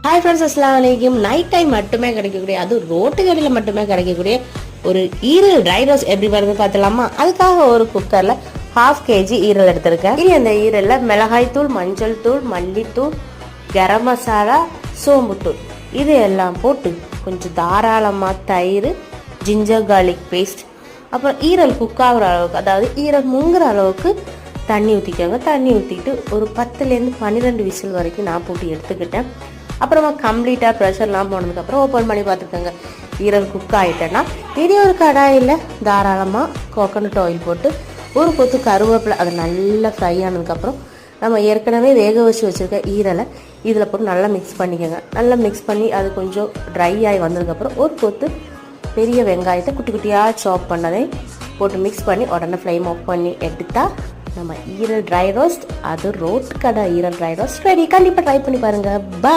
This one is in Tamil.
ஹாய் ஃப்ரெண்ட்ஸ், அஸ்ஸலாமு அலைக்கும். நைட் டைம் மட்டுமே கிடைக்கக்கூடிய, அது ரோட்டு கடையில் மட்டுமே கிடைக்கக்கூடிய ஒரு ஈரல் ட்ரை ரோஸ்ட் எப்படி வருது பார்த்துலாமா? அதுக்காக ஒரு குக்கரில் 1/2 kg ஈரல் எடுத்திருக்கேன். இனி அந்த ஈரலில் மிளகாய் தூள், மஞ்சள் தூள், மல்லித்தூள், கரம் மசாலா, சோம்புத்தூள் இது எல்லாம் போட்டு கொஞ்சம் தாராளமாக தயிர், ஜிஞ்சர் கார்லிக் பேஸ்ட், அப்புறம் ஈரல் குக் ஆகிற அளவுக்கு, அதாவது ஈரல் முங்குற அளவுக்கு தண்ணி ஊற்றிக்கோங்க. தண்ணி ஊற்றிட்டு ஒரு 10லேருந்து 12 விசில் வரைக்கும் நான் போட்டு எடுத்துக்கிட்டேன். அப்புறமா கம்ப்ளீட்டாக ப்ரெஷர்லாம் போனதுக்கப்புறம் ஓப்பன் பண்ணி பார்த்துக்கோங்க. ஈரல் குக் ஆகிட்டேன்னா இதே ஒரு கடாயில் தாராளமாக கோகோனட் ஆயில் போட்டு ஒரு கொத்து கருவேப்பிலை, அது நல்லா ஃப்ரை ஆனதுக்கப்புறம் நம்ம ஏற்கனவே வேக வச்சு வச்சுருக்க ஈரலை இதில் போட்டு நல்லா மிக்ஸ் பண்ணிக்கோங்க. நல்லா மிக்ஸ் பண்ணி அது கொஞ்சம் ட்ரை ஆகி வந்ததுக்கப்புறம் ஒரு கொத்து பெரிய வெங்காயத்தை குட்டி குட்டியாக சாப் பண்ணதை போட்டு மிக்ஸ் பண்ணி உடனே ஃப்ளேம் ஆஃப் பண்ணி எடுத்தால் நம்ம ஈரல் ட்ரை ரோஸ்ட், அது ரோட் கடை ஈரல் ட்ரை ரோஸ்ட் ரெடி. கண்டிப்பாக ட்ரை பண்ணி பாருங்கள். பாய்.